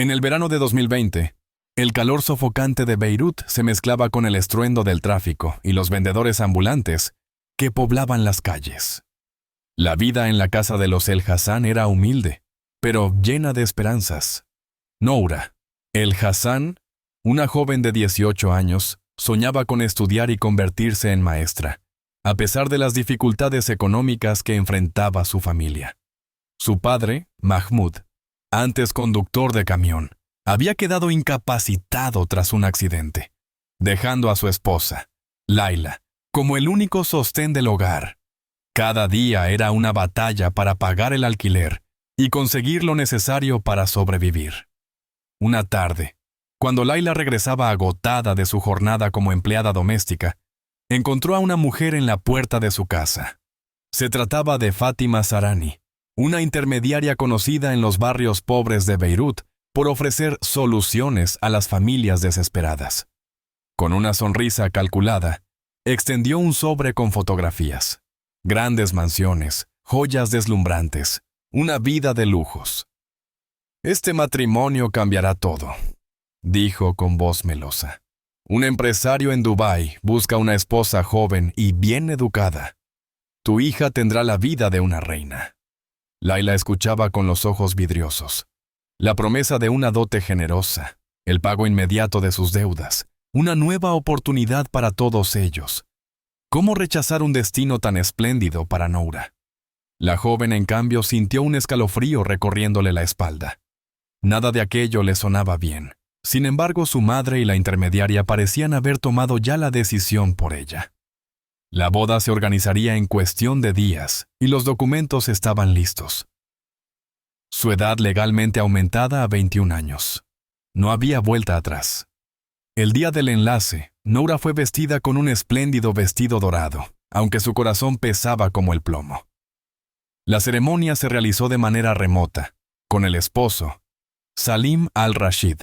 En el verano de 2020, el calor sofocante de Beirut se mezclaba con el estruendo del tráfico y los vendedores ambulantes que poblaban las calles. La vida en la casa de los El Hassan era humilde, pero llena de esperanzas. Noura El Hassan, una joven de 18 años, soñaba con estudiar y convertirse en maestra, a pesar de las dificultades económicas que enfrentaba su familia. Su padre, Mahmoud, antes conductor de camión, había quedado incapacitado tras un accidente, dejando a su esposa, Laila, como el único sostén del hogar. Cada día era una batalla para pagar el alquiler y conseguir lo necesario para sobrevivir. Una tarde, cuando Laila regresaba agotada de su jornada como empleada doméstica, encontró a una mujer en la puerta de su casa. Se trataba de Fátima Sarani, una intermediaria conocida en los barrios pobres de Beirut por ofrecer soluciones a las familias desesperadas. Con una sonrisa calculada, extendió un sobre con fotografías, grandes mansiones, joyas deslumbrantes, una vida de lujos. «Este matrimonio cambiará todo», dijo con voz melosa. «Un empresario en Dubái busca una esposa joven y bien educada. Tu hija tendrá la vida de una reina». Laila escuchaba con los ojos vidriosos. La promesa de una dote generosa, el pago inmediato de sus deudas, una nueva oportunidad para todos ellos. ¿Cómo rechazar un destino tan espléndido para Noura? La joven, en cambio, sintió un escalofrío recorriéndole la espalda. Nada de aquello le sonaba bien. Sin embargo, su madre y la intermediaria parecían haber tomado ya la decisión por ella. La boda se organizaría en cuestión de días y los documentos estaban listos. Su edad legalmente aumentada a 21 años. No había vuelta atrás. El día del enlace, Noura fue vestida con un espléndido vestido dorado, aunque su corazón pesaba como el plomo. La ceremonia se realizó de manera remota, con el esposo, Salim al-Rashid,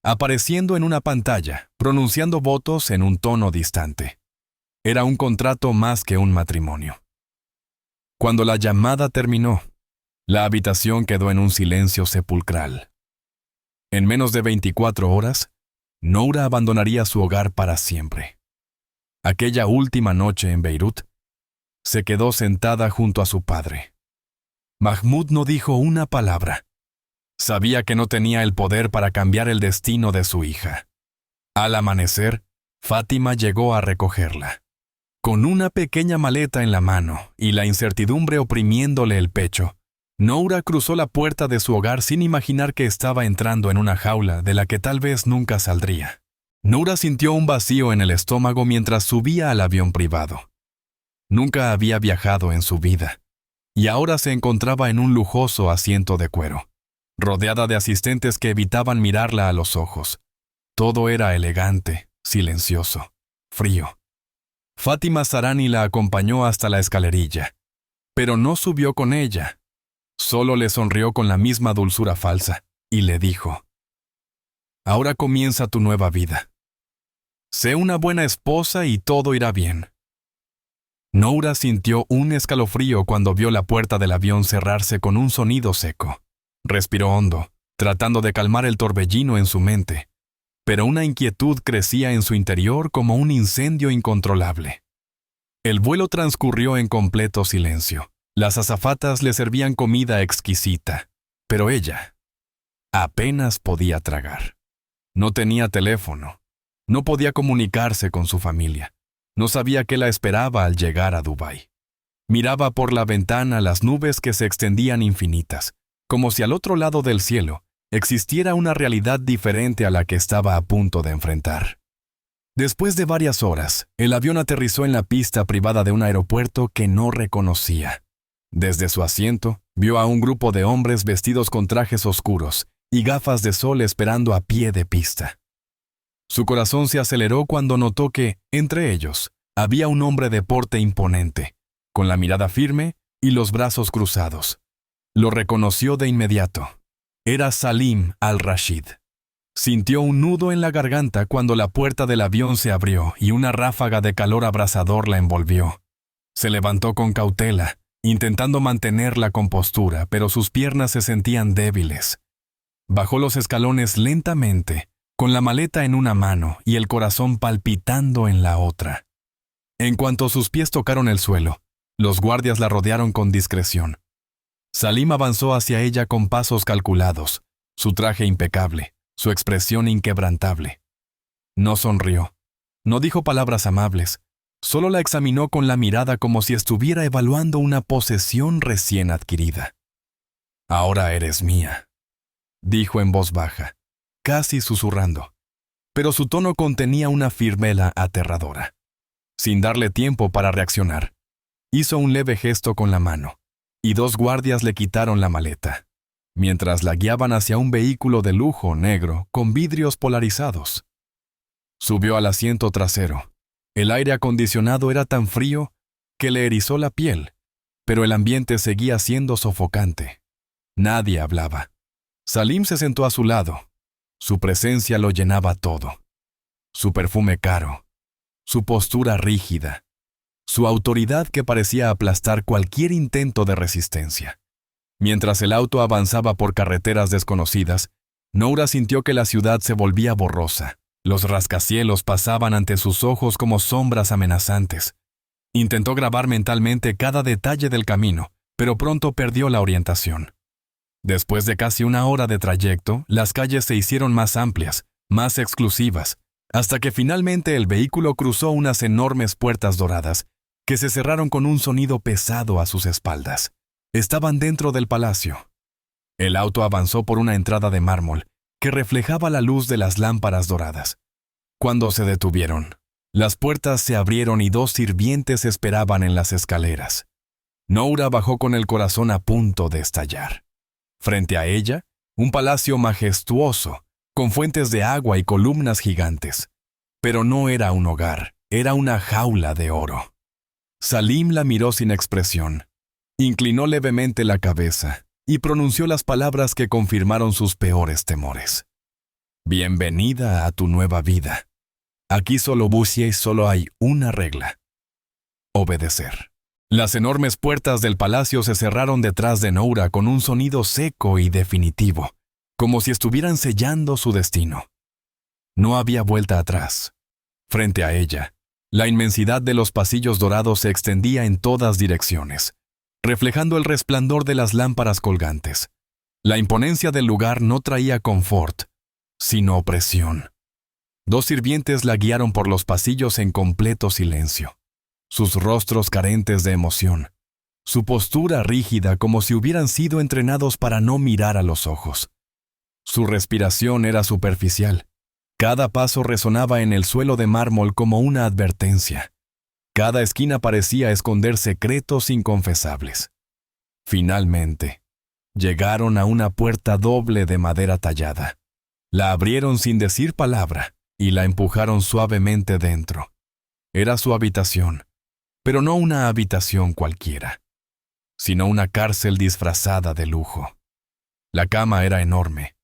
apareciendo en una pantalla, pronunciando votos en un tono distante. Era un contrato más que un matrimonio. Cuando la llamada terminó, la habitación quedó en un silencio sepulcral. En menos de 24 horas, Noura abandonaría su hogar para siempre. Aquella última noche en Beirut, se quedó sentada junto a su padre. Mahmoud no dijo una palabra. Sabía que no tenía el poder para cambiar el destino de su hija. Al amanecer, Fátima llegó a recogerla. Con una pequeña maleta en la mano y la incertidumbre oprimiéndole el pecho, Noura cruzó la puerta de su hogar sin imaginar que estaba entrando en una jaula de la que tal vez nunca saldría. Noura sintió un vacío en el estómago mientras subía al avión privado. Nunca había viajado en su vida, y ahora se encontraba en un lujoso asiento de cuero, rodeada de asistentes que evitaban mirarla a los ojos. Todo era elegante, silencioso, frío. Fátima Sarani la acompañó hasta la escalerilla, pero no subió con ella. Solo le sonrió con la misma dulzura falsa y le dijo: «Ahora comienza tu nueva vida. Sé una buena esposa y todo irá bien». Noura sintió un escalofrío cuando vio la puerta del avión cerrarse con un sonido seco. Respiró hondo, tratando de calmar el torbellino en su mente, pero una inquietud crecía en su interior como un incendio incontrolable. El vuelo transcurrió en completo silencio. Las azafatas le servían comida exquisita, pero ella apenas podía tragar. No tenía teléfono, no podía comunicarse con su familia, no sabía qué la esperaba al llegar a Dubái. Miraba por la ventana las nubes que se extendían infinitas, como si al otro lado del cielo existiera una realidad diferente a la que estaba a punto de enfrentar. Después de varias horas, el avión aterrizó en la pista privada de un aeropuerto que no reconocía. Desde su asiento, vio a un grupo de hombres vestidos con trajes oscuros y gafas de sol esperando a pie de pista. Su corazón se aceleró cuando notó que, entre ellos, había un hombre de porte imponente, con la mirada firme y los brazos cruzados. Lo reconoció de inmediato. Era Salim al-Rashid. Sintió un nudo en la garganta cuando la puerta del avión se abrió y una ráfaga de calor abrasador la envolvió. Se levantó con cautela, intentando mantener la compostura, pero sus piernas se sentían débiles. Bajó los escalones lentamente, con la maleta en una mano y el corazón palpitando en la otra. En cuanto sus pies tocaron el suelo, los guardias la rodearon con discreción. Salim avanzó hacia ella con pasos calculados, su traje impecable, su expresión inquebrantable. No sonrió, no dijo palabras amables, solo la examinó con la mirada como si estuviera evaluando una posesión recién adquirida. «Ahora eres mía», dijo en voz baja, casi susurrando, pero su tono contenía una firmeza aterradora. Sin darle tiempo para reaccionar, hizo un leve gesto con la mano, y 2 guardias le quitaron la maleta, mientras la guiaban hacia un vehículo de lujo negro con vidrios polarizados. Subió al asiento trasero. El aire acondicionado era tan frío que le erizó la piel, pero el ambiente seguía siendo sofocante. Nadie hablaba. Salim se sentó a su lado. Su presencia lo llenaba todo. Su perfume caro, su postura rígida, su autoridad que parecía aplastar cualquier intento de resistencia. Mientras el auto avanzaba por carreteras desconocidas, Noura sintió que la ciudad se volvía borrosa. Los rascacielos pasaban ante sus ojos como sombras amenazantes. Intentó grabar mentalmente cada detalle del camino, pero pronto perdió la orientación. Después de casi 1 hora de trayecto, las calles se hicieron más amplias, más exclusivas, hasta que finalmente el vehículo cruzó unas enormes puertas doradas que se cerraron con un sonido pesado a sus espaldas. Estaban dentro del palacio. El auto avanzó por una entrada de mármol que reflejaba la luz de las lámparas doradas. Cuando se detuvieron, las puertas se abrieron y 2 sirvientes esperaban en las escaleras. Noura bajó con el corazón a punto de estallar. Frente a ella, un palacio majestuoso, con fuentes de agua y columnas gigantes. Pero no era un hogar, era una jaula de oro. Salim la miró sin expresión. Inclinó levemente la cabeza y pronunció las palabras que confirmaron sus peores temores. «Bienvenida a tu nueva vida. Aquí solo Busie y solo hay una regla: obedecer». Las enormes puertas del palacio se cerraron detrás de Noura con un sonido seco y definitivo, como si estuvieran sellando su destino. No había vuelta atrás. Frente a ella, la inmensidad de los pasillos dorados se extendía en todas direcciones, reflejando el resplandor de las lámparas colgantes. La imponencia del lugar no traía confort, sino opresión. 2 sirvientes la guiaron por los pasillos en completo silencio, sus rostros carentes de emoción, su postura rígida como si hubieran sido entrenados para no mirar a los ojos. Su respiración era superficial. Cada paso resonaba en el suelo de mármol como una advertencia. Cada esquina parecía esconder secretos inconfesables. Finalmente, llegaron a una puerta doble de madera tallada. La abrieron sin decir palabra y la empujaron suavemente dentro. Era su habitación, pero no una habitación cualquiera, sino una cárcel disfrazada de lujo. La cama era enorme,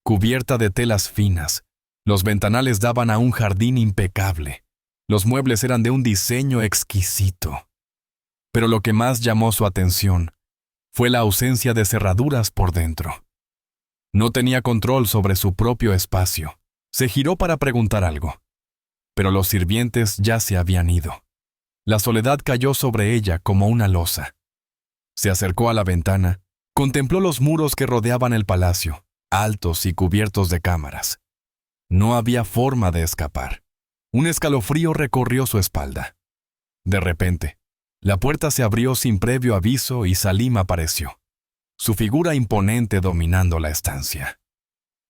cubierta de telas finas. Los ventanales daban a un jardín impecable. Los muebles eran de un diseño exquisito. Pero lo que más llamó su atención fue la ausencia de cerraduras por dentro. No tenía control sobre su propio espacio. Se giró para preguntar algo, pero los sirvientes ya se habían ido. La soledad cayó sobre ella como una losa. Se acercó a la ventana, contempló los muros que rodeaban el palacio, altos y cubiertos de cámaras. No había forma de escapar. Un escalofrío recorrió su espalda. De repente, la puerta se abrió sin previo aviso y Salim apareció, su figura imponente dominando la estancia.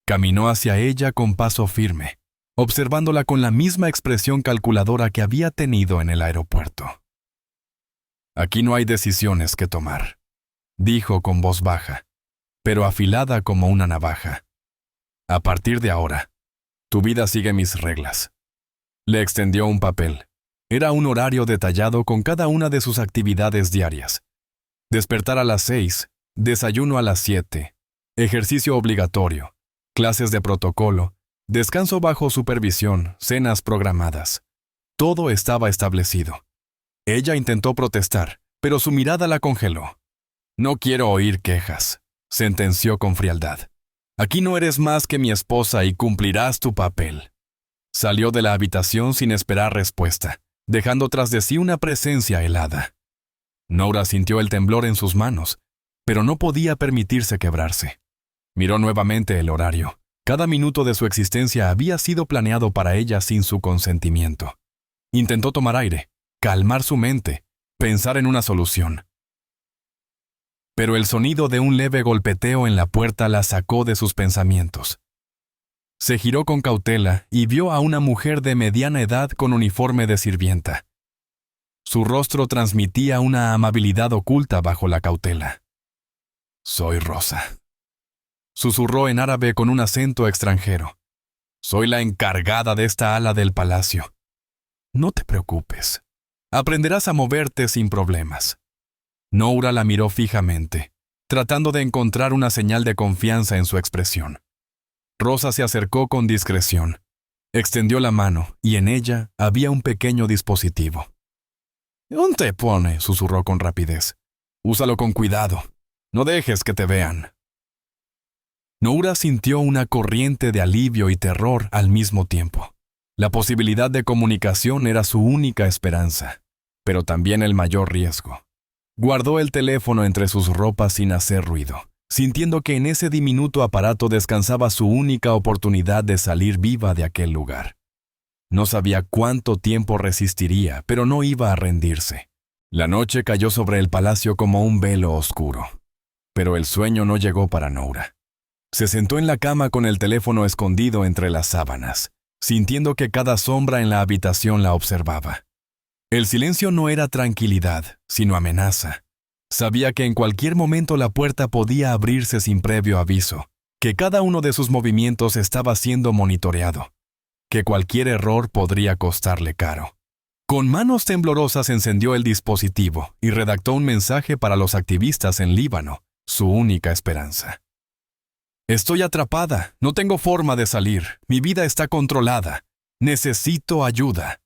Caminó hacia ella con paso firme, observándola con la misma expresión calculadora que había tenido en el aeropuerto. «Aquí no hay decisiones que tomar», dijo con voz baja, pero afilada como una navaja. «A partir de ahora, tu vida sigue mis reglas». Le extendió un papel. Era un horario detallado con cada una de sus actividades diarias. Despertar a las 6, desayuno a las 7, ejercicio obligatorio, clases de protocolo, descanso bajo supervisión, cenas programadas. Todo estaba establecido. Ella intentó protestar, pero su mirada la congeló. «No quiero oír quejas», sentenció con frialdad. Aquí no eres más que mi esposa y cumplirás tu papel. Salió de la habitación sin esperar respuesta, dejando tras de sí una presencia helada. Nora sintió el temblor en sus manos, pero no podía permitirse quebrarse. Miró nuevamente el horario. Cada minuto de su existencia había sido planeado para ella sin su consentimiento. Intentó tomar aire, calmar su mente, pensar en una solución. Pero el sonido de un leve golpeteo en la puerta la sacó de sus pensamientos. Se giró con cautela y vio a una mujer de mediana edad con uniforme de sirvienta. Su rostro transmitía una amabilidad oculta bajo la cautela. «Soy Rosa», susurró en árabe con un acento extranjero. «Soy la encargada de esta ala del palacio. No te preocupes. Aprenderás a moverte sin problemas». Noura la miró fijamente, tratando de encontrar una señal de confianza en su expresión. Rosa se acercó con discreción. Extendió la mano y en ella había un pequeño dispositivo. «¿Dónde te pone?», susurró con rapidez. «Úsalo con cuidado. No dejes que te vean». Noura sintió una corriente de alivio y terror al mismo tiempo. La posibilidad de comunicación era su única esperanza, pero también el mayor riesgo. Guardó el teléfono entre sus ropas sin hacer ruido, sintiendo que en ese diminuto aparato descansaba su única oportunidad de salir viva de aquel lugar. No sabía cuánto tiempo resistiría, pero no iba a rendirse. La noche cayó sobre el palacio como un velo oscuro, pero el sueño no llegó para Noura. Se sentó en la cama con el teléfono escondido entre las sábanas, sintiendo que cada sombra en la habitación la observaba. El silencio no era tranquilidad, sino amenaza. Sabía que en cualquier momento la puerta podía abrirse sin previo aviso, que cada uno de sus movimientos estaba siendo monitoreado, que cualquier error podría costarle caro. Con manos temblorosas encendió el dispositivo y redactó un mensaje para los activistas en Líbano, su única esperanza. «Estoy atrapada, no tengo forma de salir, mi vida está controlada, necesito ayuda».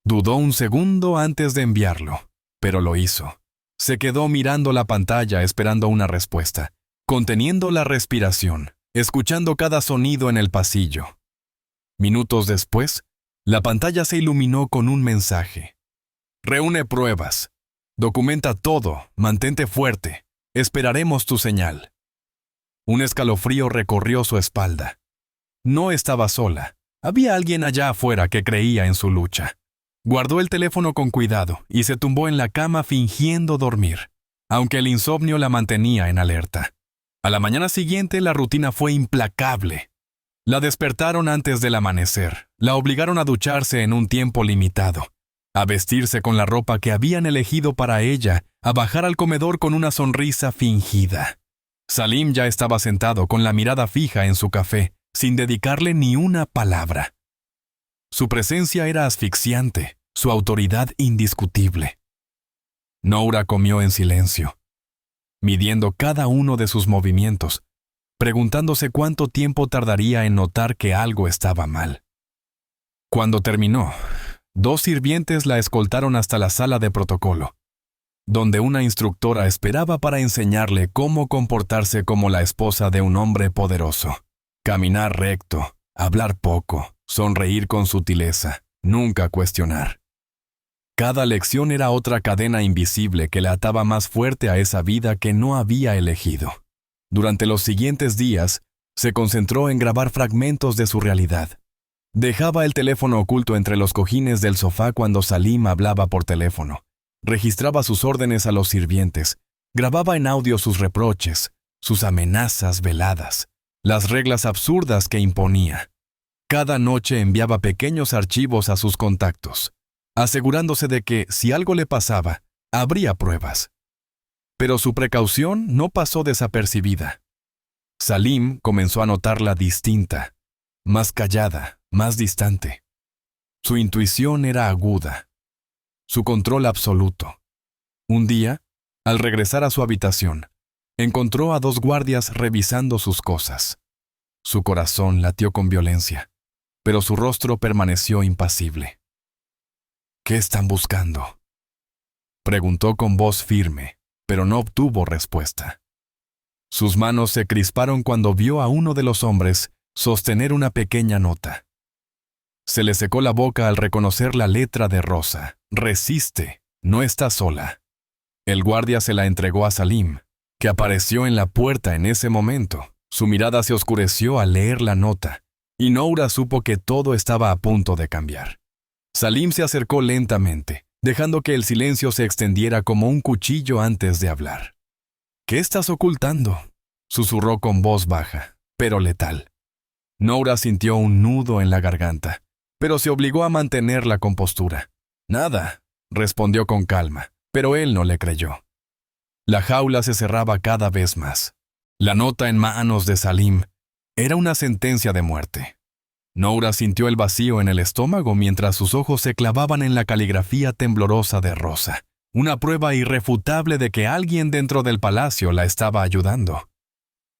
Dudó un segundo antes de enviarlo, pero lo hizo. Se quedó mirando la pantalla esperando una respuesta, conteniendo la respiración, escuchando cada sonido en el pasillo. Minutos después, la pantalla se iluminó con un mensaje. «Reúne pruebas. Documenta todo, mantente fuerte. Esperaremos tu señal». Un escalofrío recorrió su espalda. No estaba sola. Había alguien allá afuera que creía en su lucha. Guardó el teléfono con cuidado y se tumbó en la cama fingiendo dormir, aunque el insomnio la mantenía en alerta. A la mañana siguiente la rutina fue implacable. La despertaron antes del amanecer, la obligaron a ducharse en un tiempo limitado, a vestirse con la ropa que habían elegido para ella, a bajar al comedor con una sonrisa fingida. Salim ya estaba sentado con la mirada fija en su café, sin dedicarle ni una palabra. Su presencia era asfixiante, su autoridad indiscutible. Noura comió en silencio, midiendo cada uno de sus movimientos, preguntándose cuánto tiempo tardaría en notar que algo estaba mal. Cuando terminó, 2 sirvientes la escoltaron hasta la sala de protocolo, donde una instructora esperaba para enseñarle cómo comportarse como la esposa de un hombre poderoso. Caminar recto, hablar poco, sonreír con sutileza, nunca cuestionar. Cada lección era otra cadena invisible que la ataba más fuerte a esa vida que no había elegido. Durante los siguientes días, se concentró en grabar fragmentos de su realidad. Dejaba el teléfono oculto entre los cojines del sofá cuando Salim hablaba por teléfono. Registraba sus órdenes a los sirvientes. Grababa en audio sus reproches, sus amenazas veladas, las reglas absurdas que imponía. Cada noche enviaba pequeños archivos a sus contactos, asegurándose de que, si algo le pasaba, habría pruebas. Pero su precaución no pasó desapercibida. Salim comenzó a notarla distinta, más callada, más distante. Su intuición era aguda, su control absoluto. Un día, al regresar a su habitación, encontró a 2 guardias revisando sus cosas. Su corazón latió con violencia, pero su rostro permaneció impasible. «¿Qué están buscando?», preguntó con voz firme, pero no obtuvo respuesta. Sus manos se crisparon cuando vio a uno de los hombres sostener una pequeña nota. Se le secó la boca al reconocer la letra de rosa. Resiste, no estás sola. El guardia se la entregó a Salim, que apareció en la puerta en ese momento. Su mirada se oscureció al leer la nota, y Noura supo que todo estaba a punto de cambiar. Salim se acercó lentamente, dejando que el silencio se extendiera como un cuchillo antes de hablar. «¿Qué estás ocultando?», susurró con voz baja, pero letal. Noura sintió un nudo en la garganta, pero se obligó a mantener la compostura. «Nada», respondió con calma, pero él no le creyó. La jaula se cerraba cada vez más. La nota en manos de Salim era una sentencia de muerte. Noura sintió el vacío en el estómago mientras sus ojos se clavaban en la caligrafía temblorosa de Rosa, una prueba irrefutable de que alguien dentro del palacio la estaba ayudando.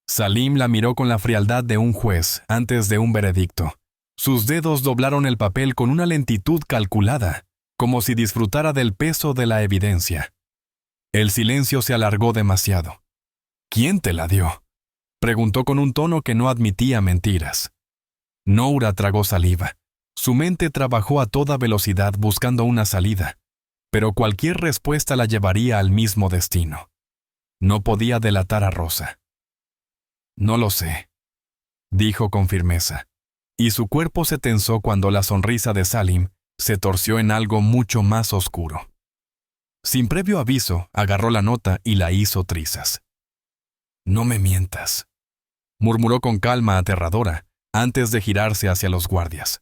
Salim la miró con la frialdad de un juez antes de un veredicto. Sus dedos doblaron el papel con una lentitud calculada, como si disfrutara del peso de la evidencia. El silencio se alargó demasiado. «¿Quién te la dio?», preguntó con un tono que no admitía mentiras. Noura tragó saliva. Su mente trabajó a toda velocidad buscando una salida, pero cualquier respuesta la llevaría al mismo destino. No podía delatar a Rosa. «No lo sé», dijo con firmeza, y su cuerpo se tensó cuando la sonrisa de Salim se torció en algo mucho más oscuro. Sin previo aviso, agarró la nota y la hizo trizas. «No me mientas», murmuró con calma aterradora, antes de girarse hacia los guardias.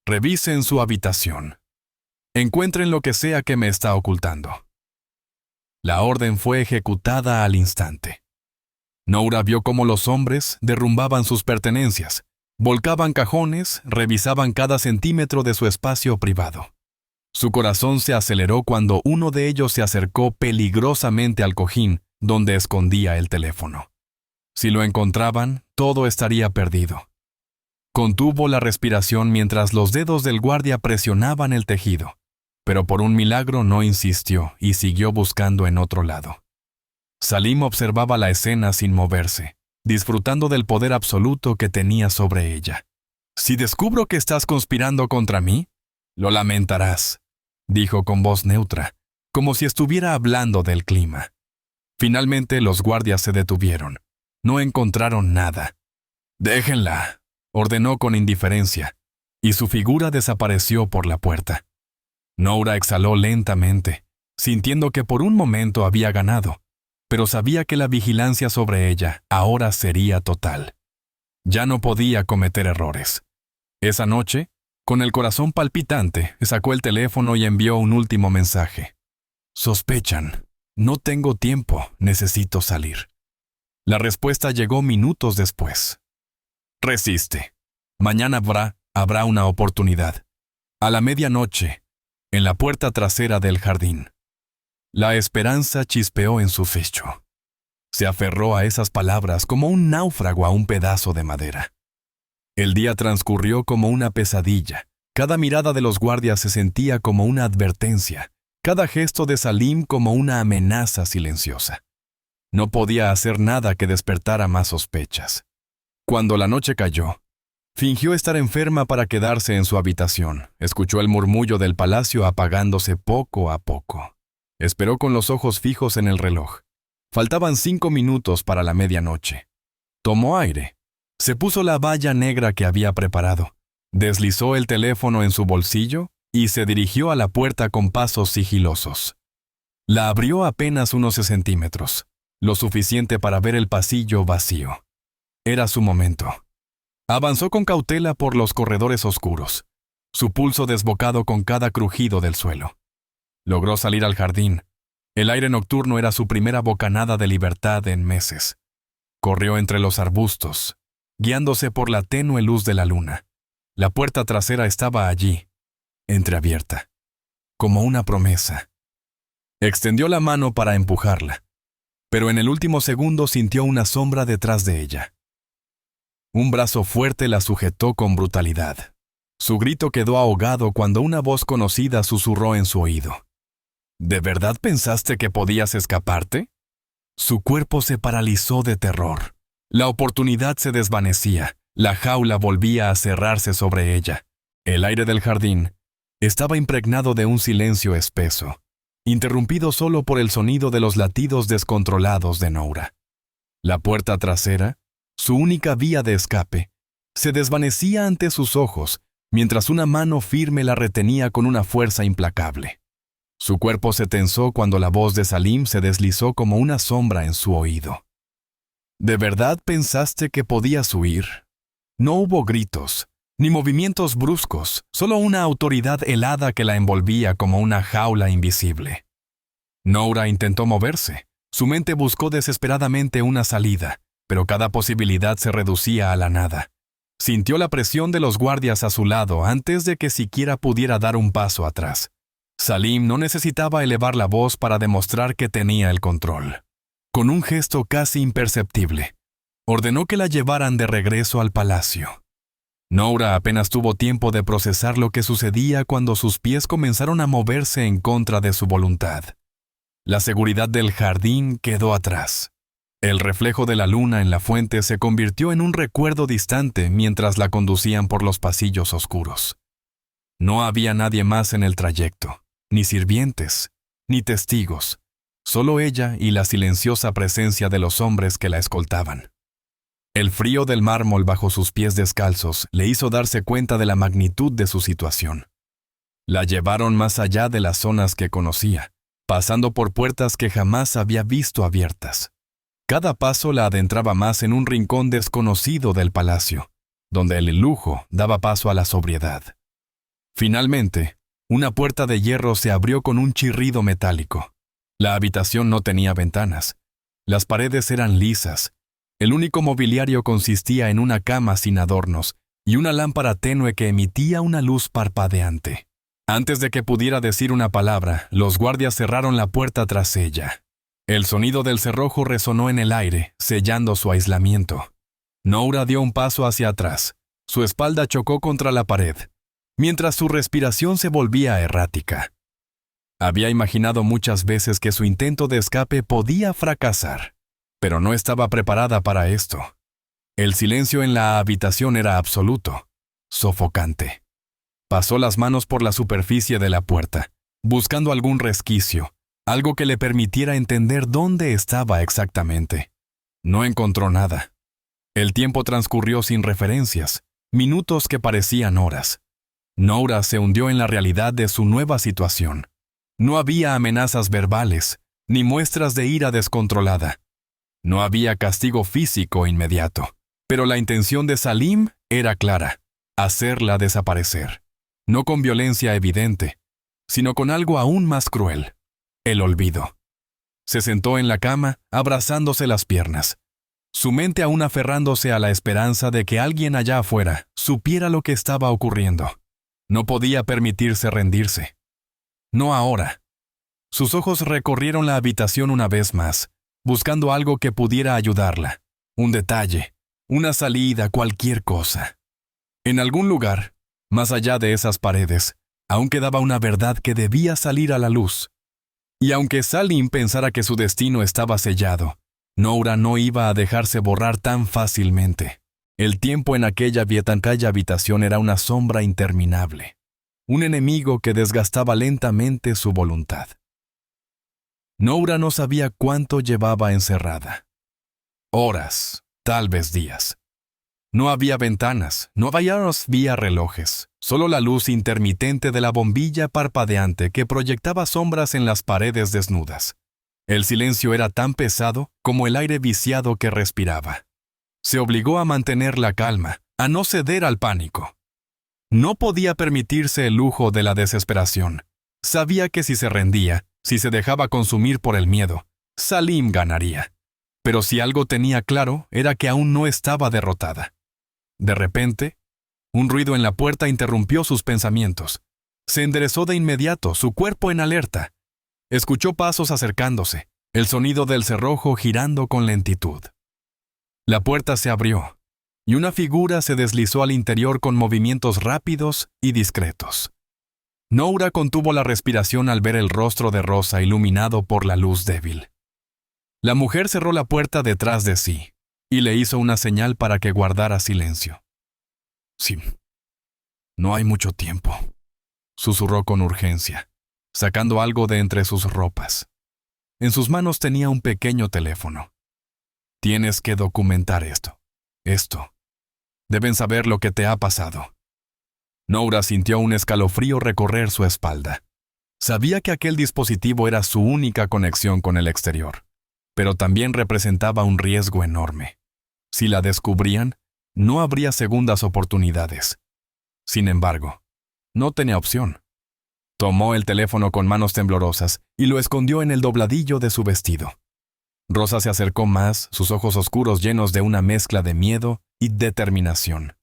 «Revisen su habitación. Encuentren lo que sea que me está ocultando». La orden fue ejecutada al instante. Noura vio cómo los hombres derrumbaban sus pertenencias, volcaban cajones, revisaban cada centímetro de su espacio privado. Su corazón se aceleró cuando uno de ellos se acercó peligrosamente al cojín donde escondía el teléfono. Si lo encontraban, todo estaría perdido. Contuvo la respiración mientras los dedos del guardia presionaban el tejido, pero por un milagro no insistió y siguió buscando en otro lado. Salim observaba la escena sin moverse, disfrutando del poder absoluto que tenía sobre ella. «Si descubro que estás conspirando contra mí, lo lamentarás», dijo con voz neutra, como si estuviera hablando del clima. Finalmente los guardias se detuvieron. No encontraron nada. «Déjenla», ordenó con indiferencia, y su figura desapareció por la puerta. Noura exhaló lentamente, sintiendo que por un momento había ganado, pero sabía que la vigilancia sobre ella ahora sería total. Ya no podía cometer errores. Esa noche, con el corazón palpitante, sacó el teléfono y envió un último mensaje. «Sospechan. No tengo tiempo. Necesito salir». La respuesta llegó minutos después. «Resiste. Mañana habrá una oportunidad. A la medianoche, en la puerta trasera del jardín». La esperanza chispeó en su pecho. Se aferró a esas palabras como un náufrago a un pedazo de madera. El día transcurrió como una pesadilla. Cada mirada de los guardias se sentía como una advertencia, cada gesto de Salim como una amenaza silenciosa. No podía hacer nada que despertara más sospechas. Cuando la noche cayó, fingió estar enferma para quedarse en su habitación. Escuchó el murmullo del palacio apagándose poco a poco. Esperó con los ojos fijos en el reloj. Faltaban 5 minutos para la medianoche. Tomó aire. Se puso la valla negra que había preparado. Deslizó el teléfono en su bolsillo y se dirigió a la puerta con pasos sigilosos. La abrió apenas unos centímetros, lo suficiente para ver el pasillo vacío. Era su momento. Avanzó con cautela por los corredores oscuros, su pulso desbocado con cada crujido del suelo. Logró salir al jardín. El aire nocturno era su primera bocanada de libertad en meses. Corrió entre los arbustos, guiándose por la tenue luz de la luna. La puerta trasera estaba allí, entreabierta, como una promesa. Extendió la mano para empujarla, pero en el último segundo sintió una sombra detrás de ella. Un brazo fuerte la sujetó con brutalidad. Su grito quedó ahogado cuando una voz conocida susurró en su oído. «¿De verdad pensaste que podías escaparte? Su cuerpo se paralizó de terror. La oportunidad se desvanecía. La jaula volvía a cerrarse sobre ella. El aire del jardín estaba impregnado de un silencio espeso, interrumpido solo por el sonido de los latidos descontrolados de Noura. La puerta trasera, su única vía de escape, se desvanecía ante sus ojos, mientras una mano firme la retenía con una fuerza implacable. Su cuerpo se tensó cuando la voz de Salim se deslizó como una sombra en su oído. ¿De verdad pensaste que podías huir? No hubo gritos, ni movimientos bruscos, solo una autoridad helada que la envolvía como una jaula invisible. Noura intentó moverse. Su mente buscó desesperadamente una salida, pero cada posibilidad se reducía a la nada. Sintió la presión de los guardias a su lado antes de que siquiera pudiera dar un paso atrás. Salim no necesitaba elevar la voz para demostrar que tenía el control. Con un gesto casi imperceptible, ordenó que la llevaran de regreso al palacio. Noura apenas tuvo tiempo de procesar lo que sucedía cuando sus pies comenzaron a moverse en contra de su voluntad. La seguridad del jardín quedó atrás. El reflejo de la luna en la fuente se convirtió en un recuerdo distante mientras la conducían por los pasillos oscuros. No había nadie más en el trayecto, ni sirvientes, ni testigos, solo ella y la silenciosa presencia de los hombres que la escoltaban. El frío del mármol bajo sus pies descalzos le hizo darse cuenta de la magnitud de su situación. La llevaron más allá de las zonas que conocía, pasando por puertas que jamás había visto abiertas. Cada paso la adentraba más en un rincón desconocido del palacio, donde el lujo daba paso a la sobriedad. Finalmente, una puerta de hierro se abrió con un chirrido metálico. La habitación no tenía ventanas. Las paredes eran lisas. El único mobiliario consistía en una cama sin adornos y una lámpara tenue que emitía una luz parpadeante. Antes de que pudiera decir una palabra, los guardias cerraron la puerta tras ella. El sonido del cerrojo resonó en el aire, sellando su aislamiento. Noura dio un paso hacia atrás. Su espalda chocó contra la pared, mientras su respiración se volvía errática. Había imaginado muchas veces que su intento de escape podía fracasar, pero no estaba preparada para esto. El silencio en la habitación era absoluto, sofocante. Pasó las manos por la superficie de la puerta, buscando algún resquicio, algo que le permitiera entender dónde estaba exactamente. No encontró nada. El tiempo transcurrió sin referencias, minutos que parecían horas. Noura se hundió en la realidad de su nueva situación. No había amenazas verbales, ni muestras de ira descontrolada. No había castigo físico inmediato, pero la intención de Salim era clara: hacerla desaparecer. No con violencia evidente, sino con algo aún más cruel: el olvido. Se sentó en la cama, abrazándose las piernas, su mente aún aferrándose a la esperanza de que alguien allá afuera supiera lo que estaba ocurriendo. No podía permitirse rendirse. No ahora. Sus ojos recorrieron la habitación una vez más, buscando algo que pudiera ayudarla. Un detalle, una salida, cualquier cosa. En algún lugar, más allá de esas paredes, aún quedaba una verdad que debía salir a la luz. Y aunque Salim pensara que su destino estaba sellado, Noura no iba a dejarse borrar tan fácilmente. El tiempo en aquella vietancaya habitación era una sombra interminable, un enemigo que desgastaba lentamente su voluntad. Noura no sabía cuánto llevaba encerrada. Horas, tal vez días. No había ventanas, no había relojes, solo la luz intermitente de la bombilla parpadeante que proyectaba sombras en las paredes desnudas. El silencio era tan pesado como el aire viciado que respiraba. Se obligó a mantener la calma, a no ceder al pánico. No podía permitirse el lujo de la desesperación. Sabía que si se rendía, si se dejaba consumir por el miedo, Salim ganaría. Pero si algo tenía claro, era que aún no estaba derrotada. De repente, un ruido en la puerta interrumpió sus pensamientos. Se enderezó de inmediato, su cuerpo en alerta. Escuchó pasos acercándose, el sonido del cerrojo girando con lentitud. La puerta se abrió, y una figura se deslizó al interior con movimientos rápidos y discretos. Noura contuvo la respiración al ver el rostro de Rosa iluminado por la luz débil. La mujer cerró la puerta detrás de sí y le hizo una señal para que guardara silencio. Sí, no hay mucho tiempo, susurró con urgencia, sacando algo de entre sus ropas. En sus manos tenía un pequeño teléfono. Tienes que documentar esto. Deben saber lo que te ha pasado. Noura sintió un escalofrío recorrer su espalda. Sabía que aquel dispositivo era su única conexión con el exterior, pero también representaba un riesgo enorme. Si la descubrían, no habría segundas oportunidades. Sin embargo, no tenía opción. Tomó el teléfono con manos temblorosas y lo escondió en el dobladillo de su vestido. Rosa se acercó más, sus ojos oscuros llenos de una mezcla de miedo y determinación.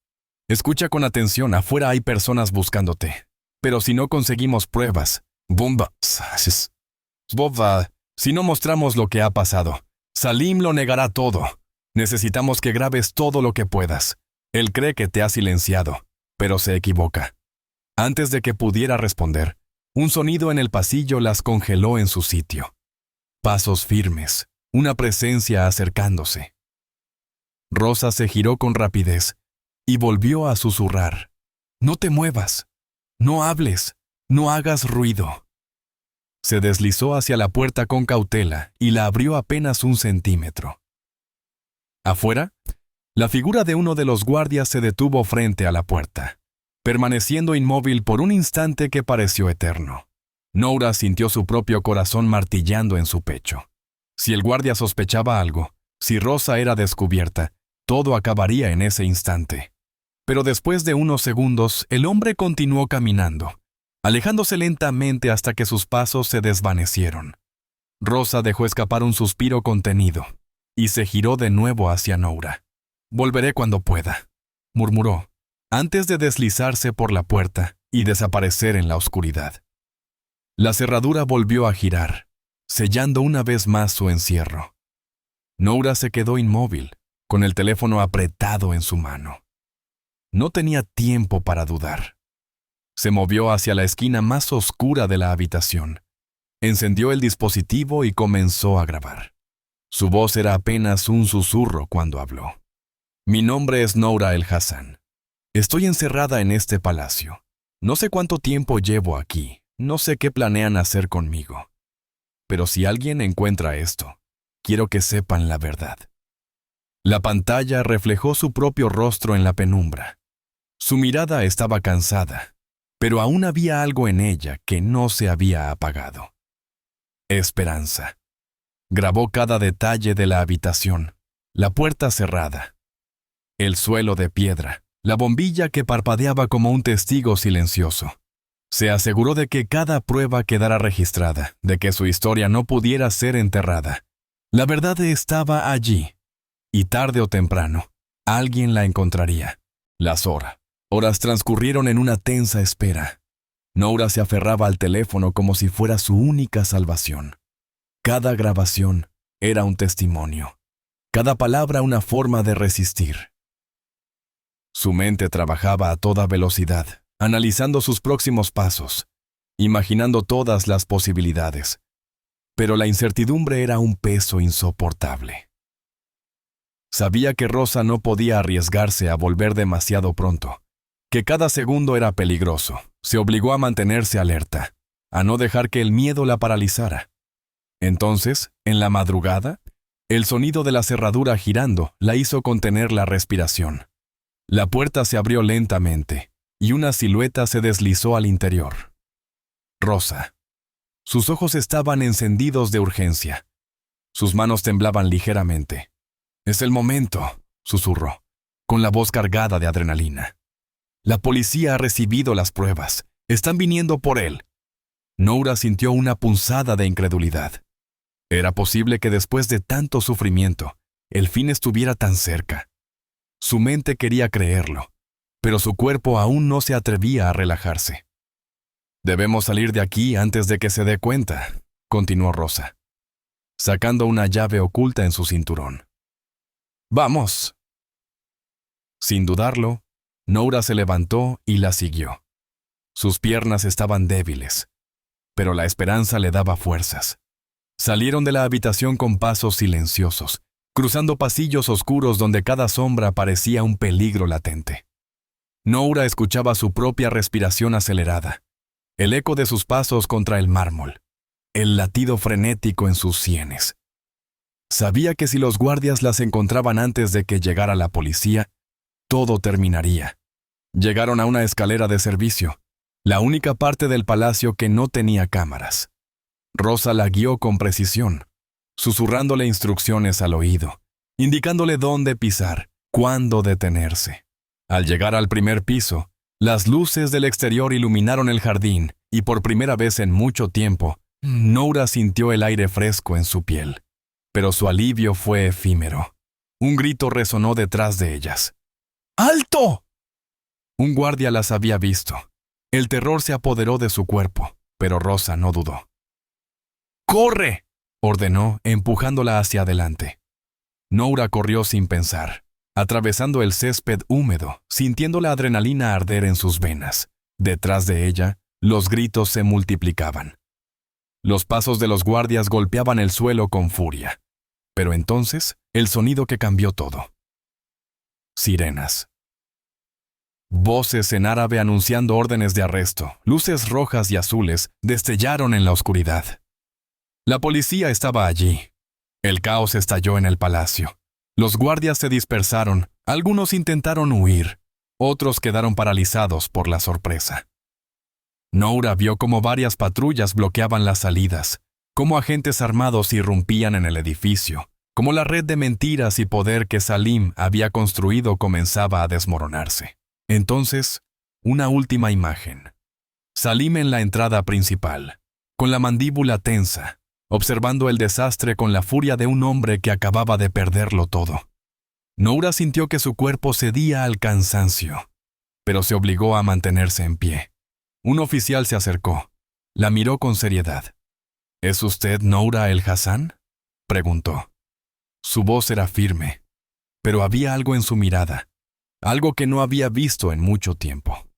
Escucha con atención, afuera hay personas buscándote. Pero si no conseguimos pruebas, si no mostramos lo que ha pasado, Salim lo negará todo. Necesitamos que grabes todo lo que puedas. Él cree que te ha silenciado, pero se equivoca. Antes de que pudiera responder, un sonido en el pasillo las congeló en su sitio. Pasos firmes, una presencia acercándose. Rosa se giró con rapidez y volvió a susurrar. No te muevas, no hables, no hagas ruido. Se deslizó hacia la puerta con cautela y la abrió apenas 1 centímetro. Afuera, la figura de uno de los guardias se detuvo frente a la puerta, permaneciendo inmóvil por un instante que pareció eterno. Noura sintió su propio corazón martillando en su pecho. Si el guardia sospechaba algo, si Rosa era descubierta, todo acabaría en ese instante. Pero después de unos segundos, el hombre continuó caminando, alejándose lentamente hasta que sus pasos se desvanecieron. Rosa dejó escapar un suspiro contenido y se giró de nuevo hacia Noura. «Volveré cuando pueda», murmuró, antes de deslizarse por la puerta y desaparecer en la oscuridad. La cerradura volvió a girar, sellando una vez más su encierro. Noura se quedó inmóvil, con el teléfono apretado en su mano. No tenía tiempo para dudar. Se movió hacia la esquina más oscura de la habitación. Encendió el dispositivo y comenzó a grabar. Su voz era apenas un susurro cuando habló. «Mi nombre es Noura El Hassan. Estoy encerrada en este palacio. No sé cuánto tiempo llevo aquí, no sé qué planean hacer conmigo. Pero si alguien encuentra esto, quiero que sepan la verdad». La pantalla reflejó su propio rostro en la penumbra. Su mirada estaba cansada, pero aún había algo en ella que no se había apagado. Esperanza. Grabó cada detalle de la habitación, la puerta cerrada, el suelo de piedra, la bombilla que parpadeaba como un testigo silencioso. Se aseguró de que cada prueba quedara registrada, de que su historia no pudiera ser enterrada. La verdad estaba allí, y tarde o temprano, alguien la encontraría. Las horas transcurrieron en una tensa espera. Noura se aferraba al teléfono como si fuera su única salvación. Cada grabación era un testimonio, cada palabra una forma de resistir. Su mente trabajaba a toda velocidad, analizando sus próximos pasos, imaginando todas las posibilidades. Pero la incertidumbre era un peso insoportable. Sabía que Rosa no podía arriesgarse a volver demasiado pronto, que cada segundo era peligroso. Se obligó a mantenerse alerta, a no dejar que el miedo la paralizara. Entonces, en la madrugada, el sonido de la cerradura girando la hizo contener la respiración. La puerta se abrió lentamente y una silueta se deslizó al interior. Rosa. Sus ojos estaban encendidos de urgencia. Sus manos temblaban ligeramente. «Es el momento», susurró, con la voz cargada de adrenalina. «La policía ha recibido las pruebas. Están viniendo por él». Noura sintió una punzada de incredulidad. ¿Era posible que después de tanto sufrimiento, el fin estuviera tan cerca? Su mente quería creerlo, pero su cuerpo aún no se atrevía a relajarse. «Debemos salir de aquí antes de que se dé cuenta», continuó Rosa, sacando una llave oculta en su cinturón. «¡Vamos!». Sin dudarlo, Noura se levantó y la siguió. Sus piernas estaban débiles, pero la esperanza le daba fuerzas. Salieron de la habitación con pasos silenciosos, cruzando pasillos oscuros donde cada sombra parecía un peligro latente. Noura escuchaba su propia respiración acelerada, el eco de sus pasos contra el mármol, el latido frenético en sus sienes. Sabía que si los guardias las encontraban antes de que llegara la policía, todo terminaría. Llegaron a una escalera de servicio, la única parte del palacio que no tenía cámaras. Rosa la guió con precisión, susurrándole instrucciones al oído, indicándole dónde pisar, cuándo detenerse. Al llegar al primer piso, las luces del exterior iluminaron el jardín y por primera vez en mucho tiempo, Noura sintió el aire fresco en su piel. Pero su alivio fue efímero. Un grito resonó detrás de ellas. ¡Alto! Un guardia las había visto. El terror se apoderó de su cuerpo, pero Rosa no dudó. ¡Corre!, ordenó, empujándola hacia adelante. Noura corrió sin pensar, atravesando el césped húmedo, sintiendo la adrenalina arder en sus venas. Detrás de ella, los gritos se multiplicaban. Los pasos de los guardias golpeaban el suelo con furia. Pero entonces, el sonido que cambió todo. Sirenas. Voces en árabe anunciando órdenes de arresto, luces rojas y azules, destellaron en la oscuridad. La policía estaba allí. El caos estalló en el palacio. Los guardias se dispersaron, algunos intentaron huir, otros quedaron paralizados por la sorpresa. Noura vio cómo varias patrullas bloqueaban las salidas, cómo agentes armados irrumpían en el edificio, cómo la red de mentiras y poder que Salim había construido comenzaba a desmoronarse. Entonces, una última imagen. Salim en la entrada principal, con la mandíbula tensa, observando el desastre con la furia de un hombre que acababa de perderlo todo. Noura sintió que su cuerpo cedía al cansancio, pero se obligó a mantenerse en pie. Un oficial se acercó, la miró con seriedad. ¿Es usted Noura El Hassan?, preguntó. Su voz era firme, pero había algo en su mirada, algo que no había visto en mucho tiempo.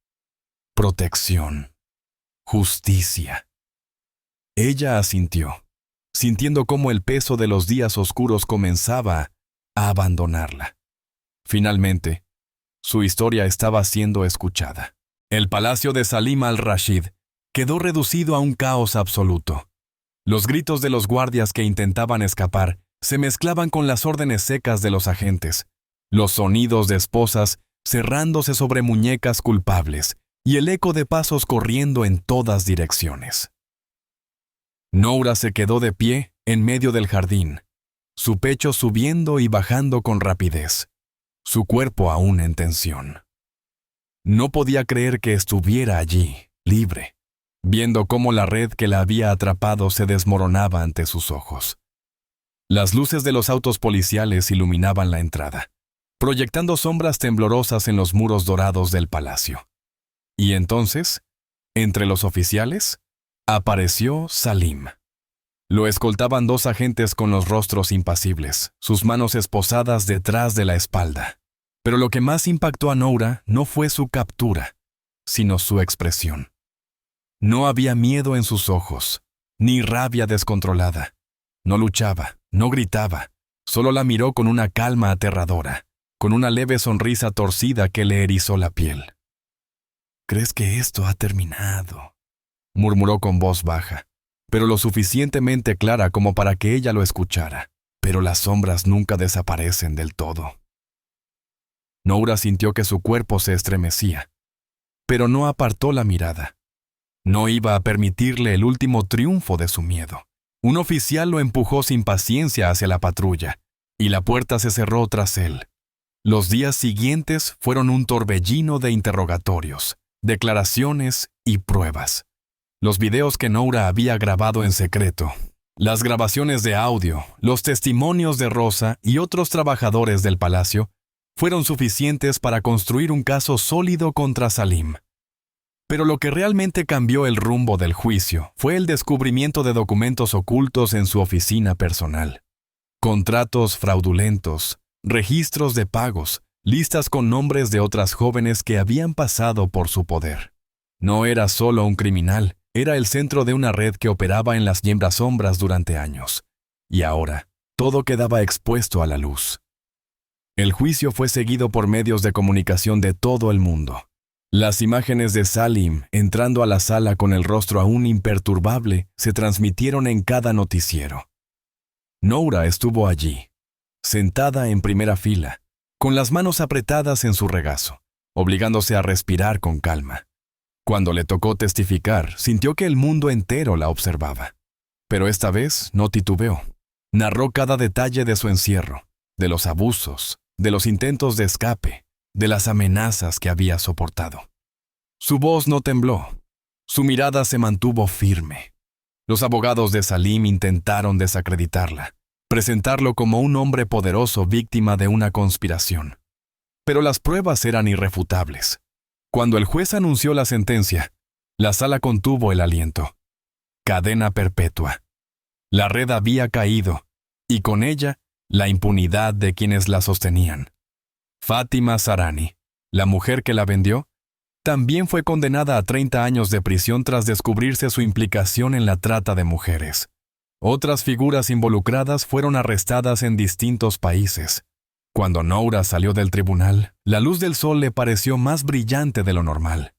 Protección. Justicia. Ella asintió, sintiendo cómo el peso de los días oscuros comenzaba a abandonarla. Finalmente, su historia estaba siendo escuchada. El palacio de Salim al-Rashid quedó reducido a un caos absoluto. Los gritos de los guardias que intentaban escapar se mezclaban con las órdenes secas de los agentes, los sonidos de esposas cerrándose sobre muñecas culpables y el eco de pasos corriendo en todas direcciones. Noura se quedó de pie en medio del jardín, su pecho subiendo y bajando con rapidez, su cuerpo aún en tensión. No podía creer que estuviera allí, libre, viendo cómo la red que la había atrapado se desmoronaba ante sus ojos. Las luces de los autos policiales iluminaban la entrada, proyectando sombras temblorosas en los muros dorados del palacio. Y entonces, entre los oficiales, apareció Salim. Lo escoltaban dos agentes con los rostros impasibles, sus manos esposadas detrás de la espalda. Pero lo que más impactó a Noura no fue su captura, sino su expresión. No había miedo en sus ojos, ni rabia descontrolada. No luchaba, no gritaba, solo la miró con una calma aterradora, con una leve sonrisa torcida que le erizó la piel. «¿Crees que esto ha terminado?», murmuró con voz baja, pero lo suficientemente clara como para que ella lo escuchara. Pero las sombras nunca desaparecen del todo. Noura sintió que su cuerpo se estremecía, pero no apartó la mirada. No iba a permitirle el último triunfo de su miedo. Un oficial lo empujó sin paciencia hacia la patrulla, y la puerta se cerró tras él. Los días siguientes fueron un torbellino de interrogatorios, declaraciones y pruebas. Los videos que Noura había grabado en secreto, las grabaciones de audio, los testimonios de Rosa y otros trabajadores del palacio fueron suficientes para construir un caso sólido contra Salim. Pero lo que realmente cambió el rumbo del juicio fue el descubrimiento de documentos ocultos en su oficina personal. Contratos fraudulentos, registros de pagos, listas con nombres de otras jóvenes que habían pasado por su poder. No era solo un criminal, Era el centro de una red que operaba en las sombras durante años. Y ahora, todo quedaba expuesto a la luz. El juicio fue seguido por medios de comunicación de todo el mundo. Las imágenes de Salim entrando a la sala con el rostro aún imperturbable se transmitieron en cada noticiero. Noura estuvo allí, sentada en primera fila, con las manos apretadas en su regazo, obligándose a respirar con calma. Cuando le tocó testificar, sintió que el mundo entero la observaba. Pero esta vez no titubeó. Narró cada detalle de su encierro, de los abusos, de los intentos de escape, de las amenazas que había soportado. Su voz no tembló. Su mirada se mantuvo firme. Los abogados de Salim intentaron desacreditarla, presentarlo como un hombre poderoso víctima de una conspiración. Pero las pruebas eran irrefutables. Cuando el juez anunció la sentencia, la sala contuvo el aliento. Cadena perpetua. La red había caído, y con ella, la impunidad de quienes la sostenían. Fátima Sarani, la mujer que la vendió, también fue condenada a 30 años de prisión tras descubrirse su implicación en la trata de mujeres. Otras figuras involucradas fueron arrestadas en distintos países. Cuando Noura salió del tribunal, la luz del sol le pareció más brillante de lo normal.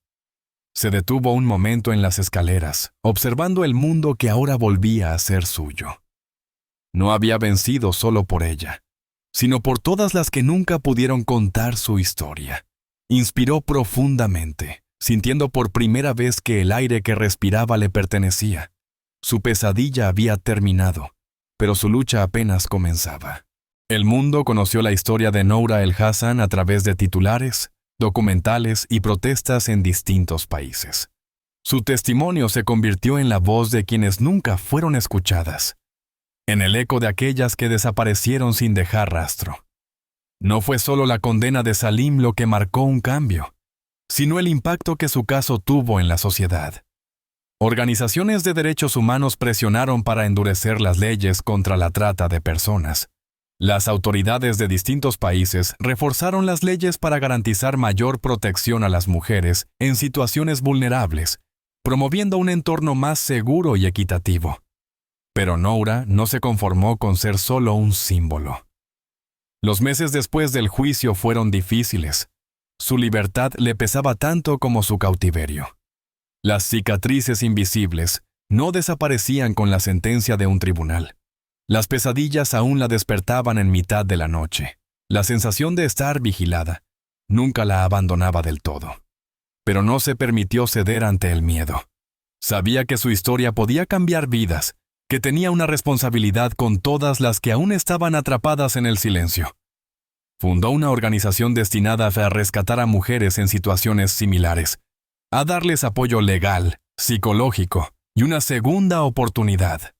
Se detuvo un momento en las escaleras, observando el mundo que ahora volvía a ser suyo. No había vencido solo por ella, sino por todas las que nunca pudieron contar su historia. Inspiró profundamente, sintiendo por primera vez que el aire que respiraba le pertenecía. Su pesadilla había terminado, pero su lucha apenas comenzaba. El mundo conoció la historia de Noura El Hassan a través de titulares, documentales y protestas en distintos países. Su testimonio se convirtió en la voz de quienes nunca fueron escuchadas, en el eco de aquellas que desaparecieron sin dejar rastro. No fue solo la condena de Salim lo que marcó un cambio, sino el impacto que su caso tuvo en la sociedad. Organizaciones de derechos humanos presionaron para endurecer las leyes contra la trata de personas. Las autoridades de distintos países reforzaron las leyes para garantizar mayor protección a las mujeres en situaciones vulnerables, promoviendo un entorno más seguro y equitativo. Pero Noura no se conformó con ser solo un símbolo. Los meses después del juicio fueron difíciles. Su libertad le pesaba tanto como su cautiverio. Las cicatrices invisibles no desaparecían con la sentencia de un tribunal. Las pesadillas aún la despertaban en mitad de la noche. La sensación de estar vigilada nunca la abandonaba del todo. Pero no se permitió ceder ante el miedo. Sabía que su historia podía cambiar vidas, que tenía una responsabilidad con todas las que aún estaban atrapadas en el silencio. Fundó una organización destinada a rescatar a mujeres en situaciones similares, a darles apoyo legal, psicológico y una segunda oportunidad.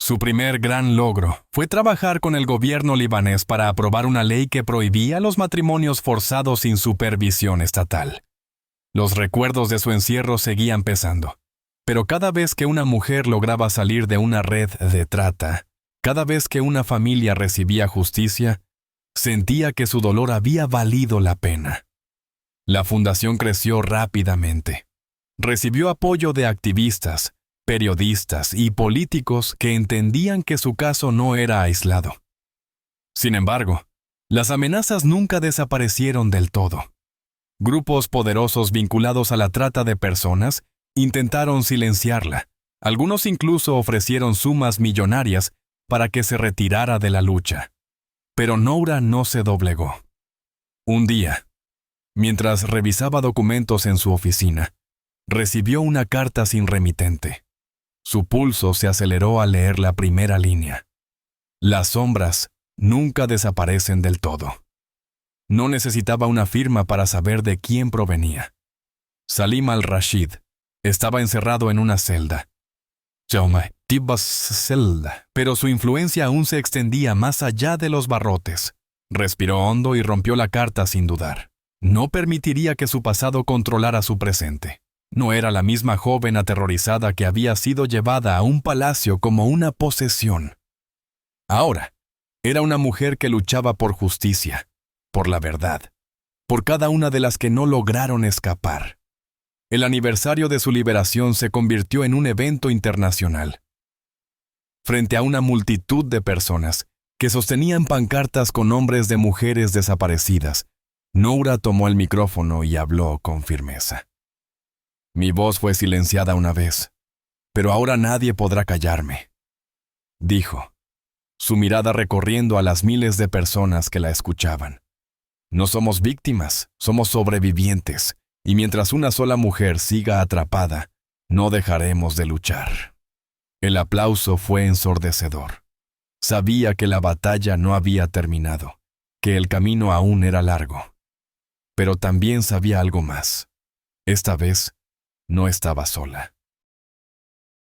Su primer gran logro fue trabajar con el gobierno libanés para aprobar una ley que prohibía los matrimonios forzados sin supervisión estatal. Los recuerdos de su encierro seguían pesando, pero cada vez que una mujer lograba salir de una red de trata, cada vez que una familia recibía justicia, sentía que su dolor había valido la pena. La fundación creció rápidamente. Recibió apoyo de activistas, periodistas y políticos que entendían que su caso no era aislado. Sin embargo, las amenazas nunca desaparecieron del todo. Grupos poderosos vinculados a la trata de personas intentaron silenciarla. Algunos incluso ofrecieron sumas millonarias para que se retirara de la lucha. Pero Noura no se doblegó. Un día, mientras revisaba documentos en su oficina, recibió una carta sin remitente. Su pulso se aceleró al leer la primera línea. Las sombras nunca desaparecen del todo. No necesitaba una firma para saber de quién provenía. Salim al-Rashid estaba encerrado en una celda. Pero su influencia aún se extendía más allá de los barrotes. Respiró hondo y rompió la carta sin dudar. No permitiría que su pasado controlara su presente. No era la misma joven aterrorizada que había sido llevada a un palacio como una posesión. Ahora, era una mujer que luchaba por justicia, por la verdad, por cada una de las que no lograron escapar. El aniversario de su liberación se convirtió en un evento internacional. Frente a una multitud de personas que sostenían pancartas con nombres de mujeres desaparecidas, Noura tomó el micrófono y habló con firmeza. Mi voz fue silenciada una vez, pero ahora nadie podrá callarme, dijo, su mirada recorriendo a las miles de personas que la escuchaban. No somos víctimas, somos sobrevivientes, y mientras una sola mujer siga atrapada, no dejaremos de luchar. El aplauso fue ensordecedor. Sabía que la batalla no había terminado, que el camino aún era largo. Pero también sabía algo más. Esta vez, no estaba sola.